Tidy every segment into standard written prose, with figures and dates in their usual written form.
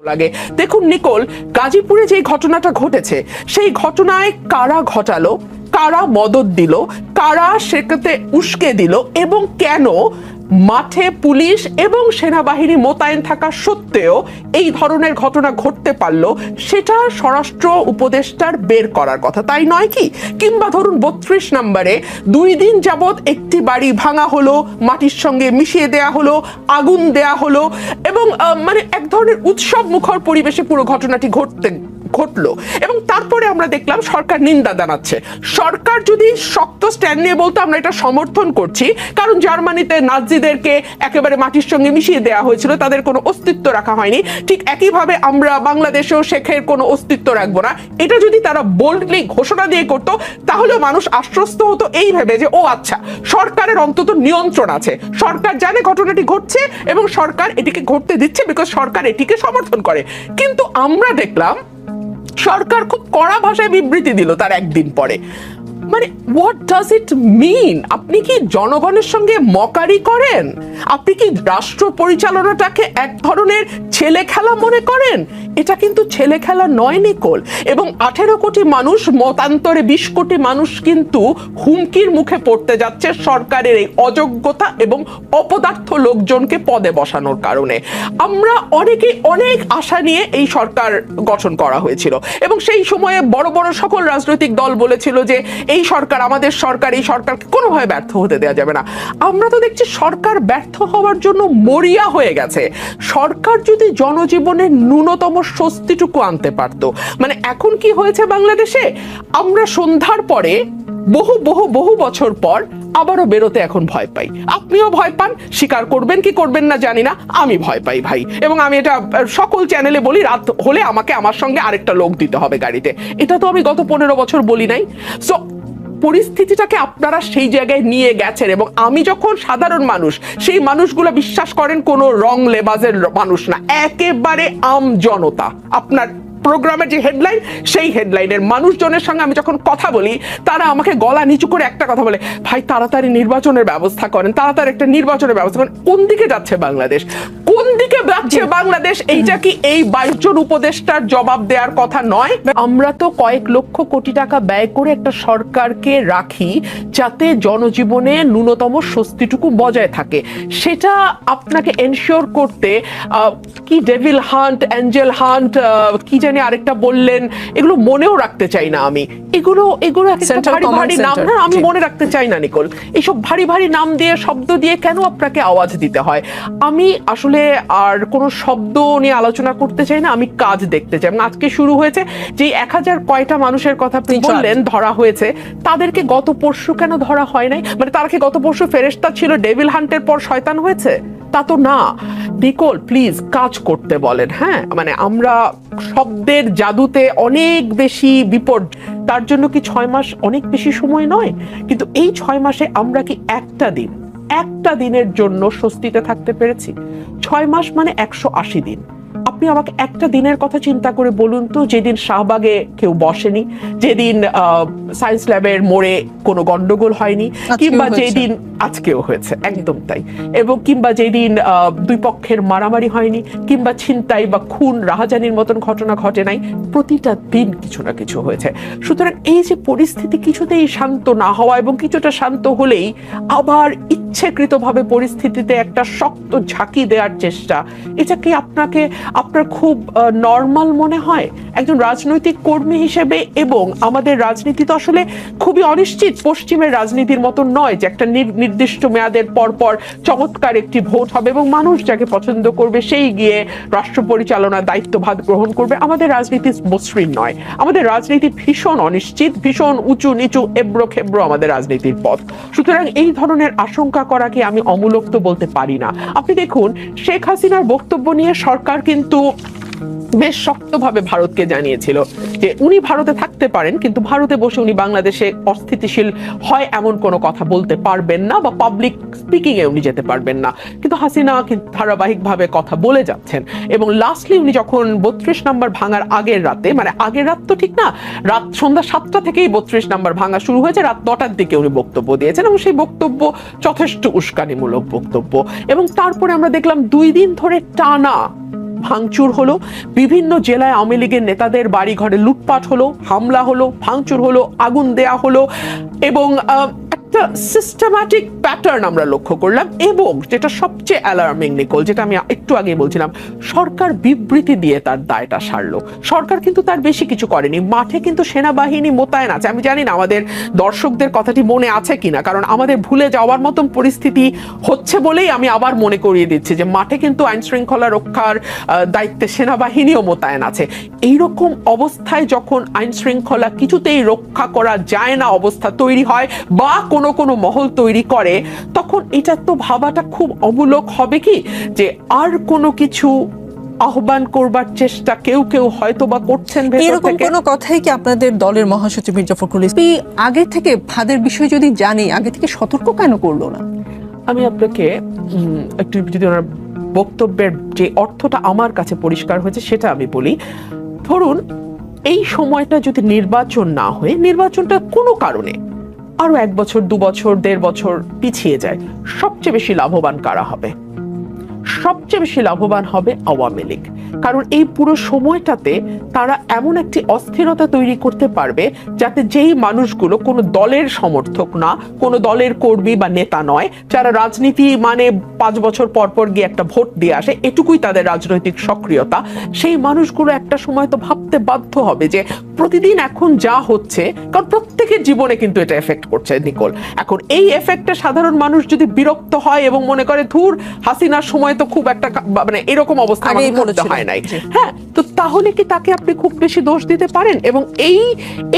লাগে। দেখুন নিকোল, গাজীপুরে যে ঘটনাটা ঘটেছে সেই ঘটনায় কারা ঘটালো, কারা মদদ দিল, কারা সেটাতে উস্কে দিল এবং কেন মাঠে পুলিশ এবং সেনাবাহিনী মোতায়েন থাকা সত্ত্বেও এই ধরনের ঘটনা ঘটতে পারলো, সেটা স্বরাষ্ট্র উপদেষ্টার বের করার কথা, তাই নয় কি? কিংবা ধরুন 32 নম্বরে 2 দিন যাবৎ একটি বাড়ি ভাঙা হলো, মাটির সঙ্গে মিশিয়ে দেয়া হলো, আগুন দেয়া হলো এবং মানে এক ধরনের উৎসব মুখর পরিবেশে পুরো ঘটনাটি ঘটলো এবং তারপরে আমরা দেখলাম সরকার নিন্দা জানাচ্ছে। সরকার যদি শক্ত স্ট্যান্ড নিয়ে বলতো আমরা এটা সমর্থন করছি, কারণ জার্মানিতে নাজিদেরকে একেবারে মাটির সঙ্গে মিশিয়ে দেওয়া হয়েছিল, তাদের কোনো অস্তিত্ব রাখা হয়নি, ঠিক একইভাবে আমরা বাংলাদেশেও শেখের কোনো অস্তিত্ব রাখবো না, এটা যদি তারা বোল্ডলি ঘোষণা দিয়ে করতো তাহলে মানুষ আশ্বস্ত হতো এই ভেবে যে ও আচ্ছা, সরকারের অন্তত নিয়ন্ত্রণ আছে, সরকার জানে ঘটনাটি ঘটছে এবং সরকার এটিকে ঘটতে দিচ্ছে বিকজ সরকার এটিকে সমর্থন করে। কিন্তু আমরা দেখলাম সরকার খুব কড়া ভাষায় বিবৃতি দিল তার একদিন পরে। মানে হোয়াট ডাজ ইট মিন? আপনি কি জনগণের সঙ্গে মকারি করেন? আপনি কি রাষ্ট্র পরিচালনাটাকে এক ধরনের ছেলে খেলা মনে করেন? এটা কিন্তু ছেলে খেলা নয় নিকোল। এবং 18 কোটি মানুষ, মতান্তরে 20 কোটি মানুষ কিন্তু হুমকির মুখে পড়তে যাচ্ছে সরকারের এই অযোগ্যতা এবং অপদার্থ লোকজনকে পদে বসানোর কারণে। আমরা অনেকে অনেক আশা নিয়ে এই সরকার গঠন করা হয়েছিল এবং সেই সময়ে বড় বড় সকল রাজনৈতিক দল বলেছিল যে এই সরকার আমাদের সরকার, এই সরকারকে কোনোভাবে ব্যর্থ হতে দেওয়া যাবে না। আমরা তো দেখছি সরকার ব্যর্থ হওয়ার জন্য মরিয়া হয়ে গেছে। সরকার যদি জনজীবনের ন্যূনতম স্বস্তিটুকু আনতে পারতো। মানে এখন কি হয়েছে বাংলাদেশে, আমরা সন্ধ্যার পরে বহু বহু বহু বছর পর আবারও বেরোতে এখন ভয় পাই। আপনিও ভয় পান, স্বীকার করবেন কি করবেন না জানি না, আমি ভয় পাই ভাই। এবং আমি এটা সকল চ্যানেলে বলি, রাত হলে আমাকে আমার সঙ্গে আরেকটা লোক দিতে হবে গাড়িতে। এটা তো আমি গত 15 বছর বলি নাই। সো পরিস্থিতিটাকে আপনারা সেই জায়গায় নিয়ে গেছেন এবং আমি যখন সাধারণ মানুষ, সেই মানুষগুলো বিশ্বাস করেন কোনো রং লেবাজের মানুষ না, একেবারে আম জনতা। আপনার প্রোগ্রামের যে হেডলাইন, সেই হেডলাইনের মানুষজনের সঙ্গে আমি যখন কথা বলি, তারা আমাকে গলা নিচু করে একটা কথা বলে, ভাই তাড়াতাড়ি নির্বাচনের ব্যবস্থা করেন, তাড়াতাড়ি একটা নির্বাচনের ব্যবস্থা করেন। কোন দিকে যাচ্ছে বাংলাদেশ? কোন দিকে যাচ্ছে বাংলাদেশ? এইটা কি এই 22 জন উপদেষ্টার জবাব দেওয়ার কথা নয়? আমরা তো কয়েক লক্ষ কোটি টাকা ব্যয় করে একটা সরকারকে রাখি যাতে জনজীবনে ন্যূনতম স্বস্তিটুকু বজায় থাকে। সেটা আপনাকে এনশিওর করতে কি ডেভিল হান্ট, অ্যাঞ্জেল হান্ট, কি জানি আরেকটা বললেন, এগুলো মনেও রাখতে চাই না আমি। এগুলো ভারী ভারী নাম না, আমি মনে রাখতে চাই না নিকোল। এইসব ভারী ভারী নাম দিয়ে, শব্দ দিয়ে কেন আপনাকে আওয়াজ দিতে হয়? আমি আসলে আর কোনো শব্দ নিয়ে আলোচনা করতে চাই না, আমি কাজ দেখতে চাই। আজকে শুরু হয়েছে যে 1000 কয়টা মানুষের কথা আপনি বললেন ধরা হয়েছে, তাদেরকে গত পরশু কেন ধরা হয় নাই? মানে তারা কি গত পরশু ফেরেশতা ছিল, ডেভিল হান্টের পর শয়তান হয়েছে? তা তো না নিকোল, প্লিজ কাজ করতে বলেন। হ্যাঁ, মানে আমরা শব্দের জাদুতে অনেক বেশি বিপদ, তার জন্য কি 6 মাস অনেক বেশি সময় নয়? কিন্তু এই 6 মাসে আমরা কি একটা দিনের জন্য স্বস্তিতে থাকতে পেরেছি? 6 মাস মানে 180 দিন। আপনি আমাকে একটা দিনের কথা চিন্তা করে বলুন তো, যেদিন শাহবাগে কেউ বসেনি, যেদিন সায়েন্স ল্যাবের মোড়ে কোনো গন্ডগোল হয়নি, কিংবা যেদিন আজকেও হয়েছে, একদম তাই, এবং কিংবা যেদিন দুই পক্ষের মারামারি হয়নি, কিংবা ছিনতাই বা খুন রাহাজানির মতন ঘটনা ঘটে নাই, প্রতিটা দিন কিছু না কিছু হয়েছে। সুতরাং এই যে পরিস্থিতি কিছুতেই শান্ত না হওয়া এবং কিছুটা শান্ত হলেই আবার ইচ্ছেকৃতভাবে পরিস্থিতিতে একটা শক্ত ঝাঁকি দেওয়ার চেষ্টা, এটা কি আপনার খুব নর্মাল মনে হয় একজন রাজনৈতিক কর্মী হিসেবে? এবং আমাদের রাজনীতি তো আসলে খুবই অনিশ্চিত, পশ্চিমের রাজনীতির মতো নয় যে একটা নির্দিষ্ট মেয়াদের পর চমৎকার একটি ভোট হবে এবং মানুষ যাকে পছন্দ করবে সেই গিয়ে রাষ্ট্র পরিচালনার দায়িত্বভার গ্রহণ করবে। আমাদের রাজনীতি মসৃণ নয়, আমাদের রাজনীতি ভীষণ অনিশ্চিত, ভীষণ উঁচু নিচু, এবড়ো খেবড়ো আমাদের রাজনীতির পথ। সুতরাং এই ধরনের আশঙ্কা করাকে আমি অমূলক তো বলতে পারি না। আপনি দেখুন, শেখ হাসিনার বক্তব্য নিয়ে সরকার কিন্তু বেশ শক্তভাবে ভারতকে জানিয়েছিল যে উনি ভারতে থাকতে পারেন, কিন্তু ভারতে বসে উনি বাংলাদেশে অস্থিতিশীল হয় এমন কোনো কথা বলতে পারবেন না বা পাবলিক স্পিকিং এ উনি যেতে পারবেন না। কিন্তু হাসিনা ধারাবাহিকভাবে কথা বলে যাচ্ছেন এবং লাস্টলি উনি যখন 32 নম্বর ভাঙার আগের রাতে, মানে আগের রাত তো ঠিক না, রাত সন্ধ্যা 7টা থেকেই 32 নম্বর ভাঙা শুরু হয়েছে, রাত 9টার দিকে উনি বক্তব্য দিয়েছেন এবং সেই বক্তব্য যথেষ্ট উস্কানিমূলক বক্তব্য। এবং তারপরে আমরা দেখলাম 2 দিন ধরে টানা ভাঙচুর হলো, বিভিন্ন জেলায় আওয়ামী লীগের নেতাদের বাড়ি ঘরে লুটপাট হলো, হামলা হলো, ভাঙচুর হলো, আগুন দেয়া হলো, এবং একটা সিস্টেম্যাটিক প্যাটার্ন আমরা লক্ষ্য করলাম। এবং যেটা সবচেয়ে অ্যালার্মিং নিকোল, যেটা আমি একটু আগে বলছিলাম, সরকার বিবৃতি দিয়ে তার দায়টা সারলো। সরকার কিন্তু তার বেশি কিছু করেনি। মাঠে কিন্তু সেনাবাহিনী মোতায়েন আছে। আমি জানি না আমাদের দর্শকদের কথাটি মনে আছে কিনা, কারণ আমাদের ভুলে যাওয়ার মতন পরিস্থিতি হচ্ছে বলেই আমি আবার মনে করিয়ে দিচ্ছি যে মাঠে কিন্তু আইন শৃঙ্খলা রক্ষার দায়িত্বে সেনাবাহিনীও মোতায়েন আছে। এইরকম অবস্থায় যখন আইন শৃঙ্খলা কিছুতেই রক্ষা করা যায় না অবস্থা তৈরি হয়, বা কোনো কোনো মহল তৈরি করে, তখন এটা তো ভাবাটা খুব অমূলক হবে কি যে আর কোনো কিছু আহ্বান করবার চেষ্টা কেউ কেউ হয়তো বা করছেন ভেতর থেকে। এরকম কোনো কথাই কি আপনাদের দলের মহাসচিব মির্জা ফখরুল ইসলাম আগে থেকে ফাঁদের বিষয় যদি জানি, আগে থেকে সতর্ক কেন করলো না? আমি আপনাকে একটু যদি ওনার বক্তব্যের যে অর্থটা আমার কাছে পরিষ্কার হয়েছে সেটা আমি বলি। ধরুন এই সময়টা যদি নির্বাচন না হয়ে, নির্বাচনটা কোনো কারণে আরো 1 বছর 2 বছর 1.5 বছর পিছিয়ে যায়, সবচেয়ে বেশি লাভবান কারা হবে? সবচেয়ে বেশি লাভবান হবে আওয়ামী লীগ। কারণ এই পুরো সময়টাতে তারা এমন একটি অস্থিরতা তৈরি করতে পারবে যাতে যেই মানুষগুলো কোনো দলের সমর্থক না, কোনো দলের কর্মী বা নেতা নয়, যারা রাজনীতি মানে 5 বছর পর পর গিয়ে একটা ভোট দিয়ে আসে, এটুকুই তাদের রাজনৈতিক সক্রিয়তা, সেই মানুষগুলো একটা সময় তো ভাবতে বাধ্য হবে যে প্রতিদিন এখন যা হচ্ছে, কারণ প্রত্যেকের জীবনে কিন্তু এটা এফেক্ট করছে নিকোল। এখন এই এফেক্টে সাধারণ মানুষ যদি বিরক্ত হয় এবং মনে করে ধুর হাসিনার সময় তো খুব একটা মানে এরকম অবস্থা আমাদের হয় নাই, হ্যাঁ, তো তাহলে কি তাকে আপনি খুব বেশি দোষ দিতে পারেন? এবং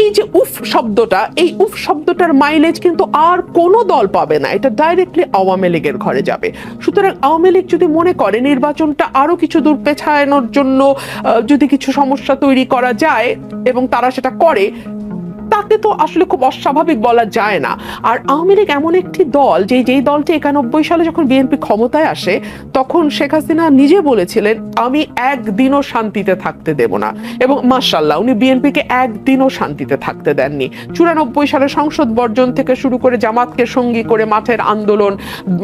এই যে উফ শব্দটা, এই উফ শব্দটার মাইলেজ কিন্তু আর কোনো দল পাবে না, এটা ডাইরেক্টলি আওয়ামী লীগের ঘরে যাবে। সুতরাং আওয়ামী লীগ যদি মনে করে নির্বাচনটা আরো কিছু দূর পেছানোর জন্য যদি কিছু সমস্যা তৈরি করা যায় এবং তারা সেটা করে, তাকে তো আসলে খুব অস্বাভাবিক বলা যায় না। আর আওয়ামী লীগ এমন একটি দল যেই দলটি 91 সালে যখন বিএনপি ক্ষমতায় আসে, তখন শেখ হাসিনা নিজে বলেছিলেন আমি একদিনও শান্তিতে থাকতে দেব না, এবং মাশাআল্লাহ উনি বিএনপিকে একদিনও শান্তিতে থাকতে দেননি। 94 সালে সংসদ বর্জন থেকে শুরু করে জামাতকে সঙ্গী করে মাঠের আন্দোলন,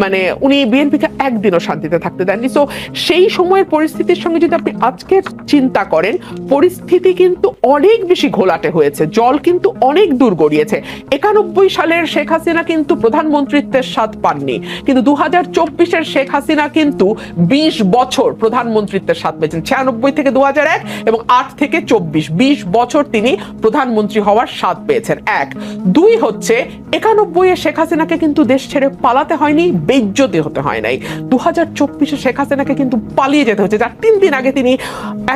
মানে উনি বিএনপিকে একদিনও শান্তিতে থাকতে দেননি। তো সেই সময়ের পরিস্থিতির সঙ্গে যদি আপনি আজকে চিন্তা করেন, পরিস্থিতি কিন্তু অনেক বেশি ঘোলাটে হয়েছে, জল কিন্তু অনেক দূর গড়িয়েছে। 91 সালের শেখ হাসিনা কিন্তু প্রধানমন্ত্রীত্বের স্বাদ পাননি, কিন্তু 2024-এর শেখ হাসিনা কিন্তু 20 বছর প্রধানমন্ত্রীত্বের স্বাদ পেয়েছেন। 96 থেকে 2001 এবং 8 থেকে 24, 20 বছর তিনি প্রধানমন্ত্রী হওয়ার স্বাদ পেয়েছেন। 1, 2 হচ্ছে 91-এ শেখ হাসিনাকে কিন্তু দেশ ছেড়ে পালাতে হয়নি, বেইজ্জতি হতে হয় নাই। 2024-এ শেখ হাসিনাকে কিন্তু পালিয়ে যেতে হচ্ছে, যার 3 দিন আগে তিনি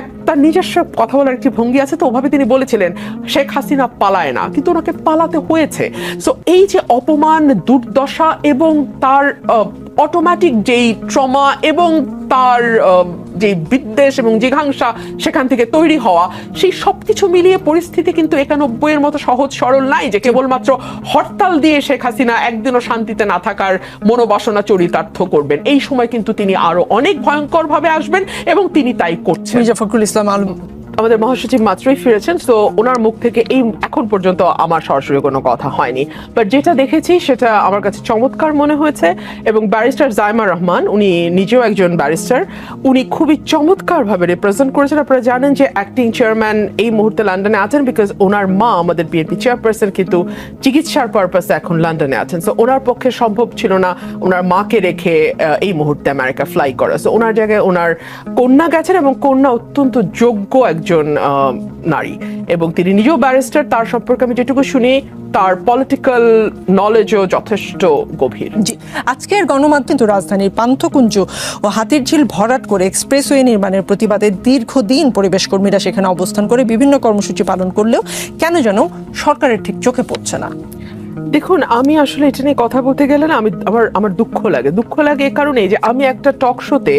একটা নিজস্ব কথা বলার একটি ভঙ্গি আছে, তো ওভাবে তিনি বলেছিলেন শেখ হাসিনা পালায় না, কিন্তু ওনাকে পালাতে হয়েছে। সো এই যে অপমান, দুর্দশা এবং তার অটোমেটিক যেই ট্রমা এবং তার যে বিদ্বেষ এবং জিঘাংসা সেখান থেকে তৈরি হওয়া, সেই সবকিছু মিলিয়ে পরিস্থিতি কিন্তু 91-এর মতো সহজ সরল নাই যে কেবলমাত্র হরতাল দিয়ে শেখ হাসিনা একদিনও শান্তিতে না থাকার মনোবাসনা চরিতার্থ করবেন। এই সময় কিন্তু তিনি আরো অনেক ভয়ঙ্কর ভাবে আসবেন এবং তিনি তাই করছেন। মির্জা ফখরুল ইসলাম আলম আমাদের মহাসচিব মাত্রই ফিরেছেন, তো ওনার মুখ থেকে এই এখন পর্যন্ত আমার সরাসরি কোনো কথা হয়নি, বাট যেটা দেখেছি সেটা আমার কাছে চমৎকার মনে হয়েছে। এবং ব্যারিস্টার জাইমা রহমান, উনি নিজেও একজন ব্যারিস্টার, উনি খুবই চমৎকারভাবে রিপ্রেজেন্ট করেছেন। আপনারা জানেন যে অ্যাক্টিং চেয়ারম্যান এই মুহূর্তে লন্ডনে আছেন, বিকজ ওনার মা আমাদের বিএনপি চেয়ারপারসন কিন্তু চিকিৎসার পারপাসে এখন লন্ডনে আছেন। সো ওনার পক্ষে সম্ভব ছিল না ওনার মাকে রেখে এই মুহূর্তে আমেরিকা ফ্লাই করা। সো ওনার জায়গায় ওনার কন্যা গেছেন, এবং কন্যা অত্যন্ত যোগ্য একজন নারী, এবং তিনি নিজেও ব্যারিস্টার। তার সম্পর্কে আমি যেটুকু শুনি, তার পলিটিক্যাল নলেজও যথেষ্ট গভীর। জি, আজকের গণমাধ্যম কিন্তু রাজধানীর পান্থকুঞ্জ ও হাতিরঝিল ভরাট করে এক্সপ্রেসওয়ে নির্মাণের প্রতিবাদে দীর্ঘদিন পরিবেশ কর্মীরা সেখানে অবস্থান করে বিভিন্ন কর্মসূচি পালন করলেও কেন যেন সরকারের ঠিক চোখে পড়ছে না। দেখুন, আমি আসলে এটা নিয়ে কথা বলতে গেলে না আমার দুঃখ লাগে এ কারণে যে আমি একটা টক শোতে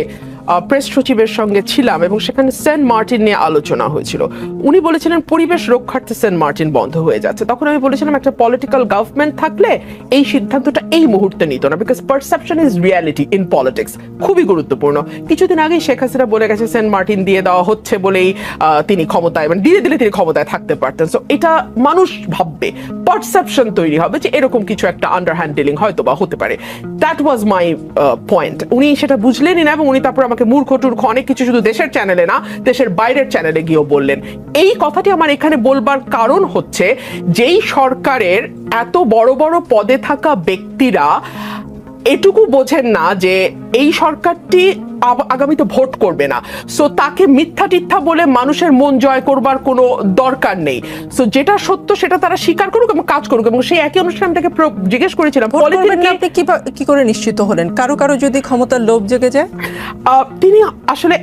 প্রেস সচিবের সঙ্গে ছিলাম এবং সেখানে সেন্ট মার্টিন নিয়ে আলোচনা হয়েছিল। উনি বলেছিলেন পরিবেশ রক্ষার্থে সেন্ট মার্টিন বন্ধ হয়ে যাচ্ছে। তখন আমি বলেছিলাম একটা পলিটিক্যাল গভর্নমেন্ট থাকলে এই সিদ্ধান্তটা এই মুহূর্তে নিত না, because perception is reality in politics, খুবই গুরুত্বপূর্ণ। কিছুদিন আগেই শেখ হাসিনা বলে গেছে সেন্ট মার্টিন দিয়ে দেওয়া হচ্ছে বলেই তিনি ক্ষমতায়, মানে দিলে তিনি ক্ষমতায় থাকতে পারতেন। সো এটা মানুষ ভাববে, পারসেপশন তৈরি হবে যে এরকম কিছু একটা আন্ডার হ্যান্ডেলিং হয়তো বা হতে পারে। That was my point. উনি সেটা বুঝলেনই না, এবং উনি তারপর আমাকে মূর্খ টূর্খ অনেক কিছু শুধু দেশের চ্যানেলে না, দেশের বাইরের চ্যানেলে গিয়েও বললেন। এই কথাটি আমার এখানে বলবার কারণ হচ্ছে, যেই সরকারের এত বড় বড় পদে থাকা ব্যক্তিরা এটুকু বোঝেন না যে এই সরকারটি আগামীতে ভোট করবে না, সো তাকে মিথ্যা টিথ্যা বলে মানুষের মন জয় করবার কোনো দরকার নেই। সো যেটা সত্য সেটা তারা স্বীকার করুক এবং কাজ করুক। এবং সেই একই অনুষ্ঠানটাকে জিজ্ঞেস করেছিলাম, আপনি কি করে নিশ্চিত হলেন কারো কারো যদি ক্ষমতার লোভ জেগে যায়? তিনি আসলে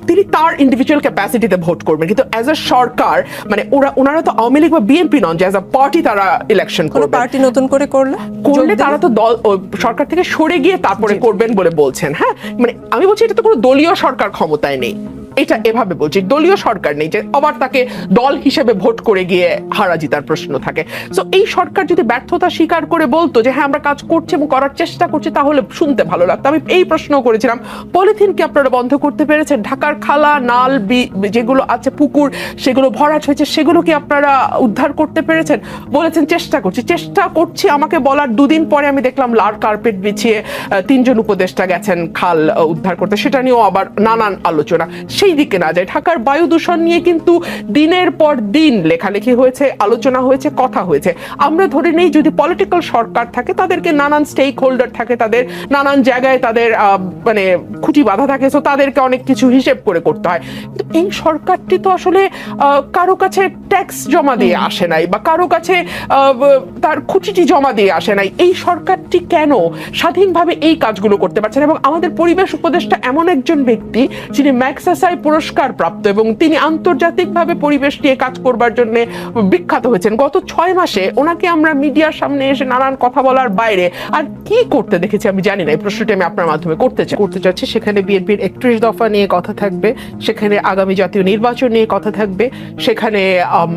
তিনি তার ইন্ডিভিজুয়াল ক্যাপাসিটিতে ভোট করবেন, কিন্তু অ্যাজ আ সরকার মানে ওনারা তো আওয়ামী লীগ বা বিএনপি নন যে অ্যাজ আ পার্টি তারা ইলেকশন করবে। পার্টি নতুন করে করলে তারা তো দল সরকার থেকে সরে গিয়ে তারপরে করবেন বলে বলছেন। হ্যাঁ, মানে আমি বলছি এটা তো কোনো দলীয় সরকার ক্ষমতায় নেই, এটা এভাবে বলছি, দলীয় সরকার নেই যে আবার তাকে দল হিসেবে ভোট করে গিয়ে হারা জিতার প্রশ্ন থাকে। সো এই সরকার যদি ব্যর্থতা স্বীকার করে বলতো যে হ্যাঁ আমরা কাজ করছি এবং করার চেষ্টা করছি, তাহলে শুনতে ভালো লাগতো। আমি এই প্রশ্ন করেছিলাম, পলিথিন কি আপনারা বন্ধ করতে পেরেছেন? ঢাকার খালা নাল যেগুলো আছে পুকুর সেগুলো ভরাট হয়েছে, সেগুলো কি আপনারা উদ্ধার করতে পেরেছেন? বলেছেন চেষ্টা করছি। আমাকে বলার দুদিন পরে আমি দেখলাম লাল কার্পেট বিছিয়ে 3 জন উপদেষ্টা গেছেন খাল উদ্ধার করতে, সেটা নিয়েও আবার নানান আলোচনা। সেই দিকে না যায়, ঢাকার বায়ু দূষণ নিয়ে কিন্তু দিনের পর দিন লেখালেখি হয়েছে, আলোচনা হয়েছে, কথা হয়েছে। আমরা ধরে নেই যদি পলিটিক্যাল সরকার থাকে, তাদেরকে নানান স্টেক হোল্ডার থাকে, তাদের নানান জায়গায় তাদের মানে খুঁটি বাঁধা থাকে, তো তাদেরকে অনেক কিছু হিসেব করে করতে হয়। কিন্তু এই সরকারটি তো আসলে কারো কাছে ট্যাক্স জমা দিয়ে আসে নাই বা কারো কাছে তার খুঁটিটি জমা দিয়ে আসে নাই। এই সরকারটি কেন স্বাধীনভাবে এই কাজগুলো করতে পারছে না? এবং আমাদের পরিবেশ উপদেষ্টা এমন একজন ব্যক্তি যিনি ম্যাগসেসাই পুরস্কার প্রাপ্ত এবং তিনি আন্তর্জাতিকভাবে পরিবেশ নিয়ে কাজ করবার জন্য বিখ্যাত হয়েছেন। গত 6 মাসে ওনাকে আমরা মিডিয়ার সামনে এসে নানান কথা বলার বাইরে আর কি করতে দেখেছি আমি জানি না। এই প্রশ্নটি আমি আপনার মাধ্যমে করতে চাচ্ছি। সেখানে বিএনপির 31 দফা নিয়ে কথা থাকবে, সেখানে আগামী জাতীয় নির্বাচন নিয়ে কথা থাকবে, সেখানে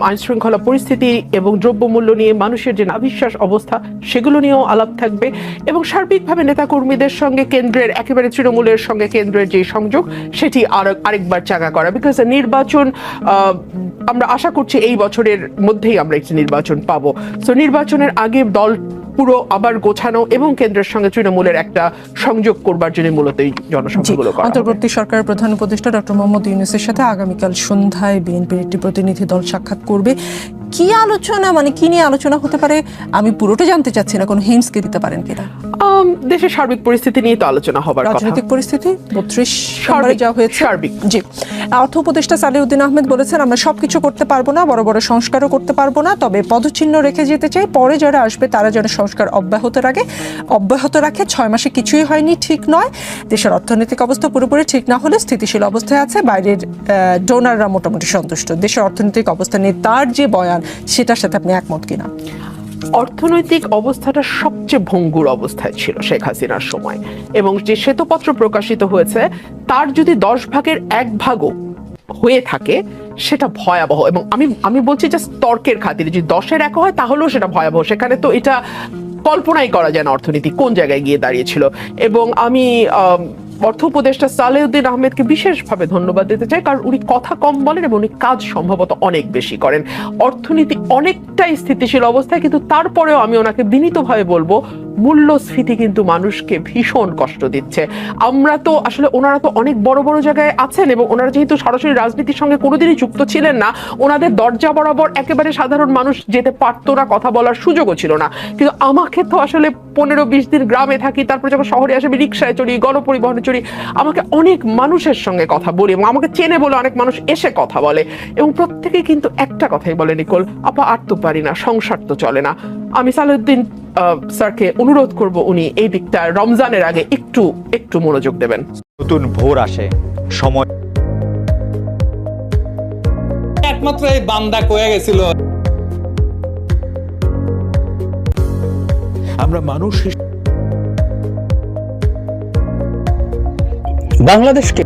আইন শৃঙ্খলা পরিস্থিতি এবং দ্রব্যমূল্য নিয়ে মানুষের যে নাভিশ্বাস অবস্থা সেগুলো নিয়েও আলাপ থাকবে, এবং সার্বিকভাবে নেতাকর্মীদের সঙ্গে কেন্দ্রের একেবারে তৃণমূলের সঙ্গে কেন্দ্রের যে সংযোগ সেটি আরেকবার চাঙা করা। বিকজ নির্বাচন আমরা আশা করছি এই বছরের মধ্যেই আমরা একটি নির্বাচন পাবো। সো নির্বাচনের আগে দল পুরো আবার গোছানো এবং কেন্দ্রের সঙ্গে তৃণমূলের একটা সংযোগ করবার জন্য মূলত এই জনসভাগুলো করা। অন্তর্বর্তী সরকারের প্রধান উপদেষ্টা ডক্টর মোহাম্মদ ইউনূসের সাথে আগামীকাল সন্ধ্যায় বিএনপির একটি প্রতিনিধি দল সাক্ষাৎ করবে। কি আলোচনা, মানে কি নিয়ে আলোচনা হতে পারে আমি পুরোটা জানতে চাচ্ছি না, কোনো হিন্টস কি দিতে পারেন কিনা? দেশের সার্বিক পরিস্থিতি নিয়ে তো আলোচনা হবার কথা। রাজনৈতিক পরিস্থিতি 32 নম্বরে যা হয়েছে সার্বিক। জি, অর্থ উপদেষ্টা সালেউদ্দিন আহমেদ বলেছেন আমরা সবকিছু করতে পারবো না, বড় বড় সংস্কারও করতে পারবো না, তবে পদচিহ্ন রেখে যেতে চাই, পরে যারা আসবে তারা যেন সংস্কার অব্যাহত রাখে। 6 মাসে কিছুই হয়নি ঠিক নয়। দেশের অর্থনৈতিক অবস্থা পুরোপুরি ঠিক না হলে স্থিতিশীল অবস্থায় আছে, বাইরের ডোনাররা মোটামুটি সন্তুষ্ট। দেশের অর্থনৈতিক অবস্থা নিয়ে তার যে বয়ান সেটার সাথে আপনি একমত কিনা? অর্থনৈতিক অবস্থাটা সবচেয়ে ভঙ্গুর অবস্থায় ছিল শেখ হাসিনার সময়, এবং যে শ্বেতপত্র প্রকাশিত হয়েছে তার যদি 10 ভাগের 1 ভাগও হয়ে থাকে সেটা ভয়াবহ। এবং আমি বলছি যে তর্কের খাতিরে যদি 10-এর 1 হয় তাহলেও সেটা ভয়াবহ। সেখানে তো এটা কল্পনাই করা যায় না অর্থনীতি কোন জায়গায় গিয়ে দাঁড়িয়েছিল। এবং আমি অর্থ উপদেষ্টা সালেউদ্দিন আহমেদকে বিশেষভাবে ধন্যবাদ দিতে চাই, কারণ উনি কথা কম বলেন এবং উনি কাজ সম্ভবত অনেক বেশি করেন। অর্থনীতি অনেকটাই স্থিতিশীল অবস্থায়, কিন্তু তারপরেও আমি ওনাকে বিনীতভাবে বলবো মূল্যস্ফীতি কিন্তু মানুষকে ভীষণ কষ্ট দিচ্ছে। আমরা তো আসলে ওনারা তো অনেক বড় বড় জায়গায় আছেন এবং ওনারা যেহেতু সরাসরি রাজনীতির সঙ্গে কোনোদিনই যুক্ত ছিলেন না, ওনাদের দরজা বরাবর একেবারে সাধারণ মানুষ যেতে পারতো না, কথা বলার সুযোগও ছিল না। কিন্তু আমাকে তো আসলে 15-20 দিন গ্রামে থাকি, তারপর যখন শহরে আসে আমি রিক্সায় চড়ি, গণপরিবহনে চড়ি, আমাকে অনেক মানুষের সঙ্গে কথা বলি এবং আমাকে চেনে বলে অনেক মানুষ এসে কথা বলে, এবং প্রত্যেকে কিন্তু একটা কথাই বলে, নিকোল আপা আর তো পারি না, সংসার তো চলে না। আমি সালেউদ্দিন স্যারকে অনুরোধ করব উনি এই দিকটা রমজানের আগে একটু মনোযোগ দেবেন। নতুন ভোর আসে, সময় একমাত্র এই বান্দা কয়ে গেছিল আমরা মানুষ বাংলাদেশকে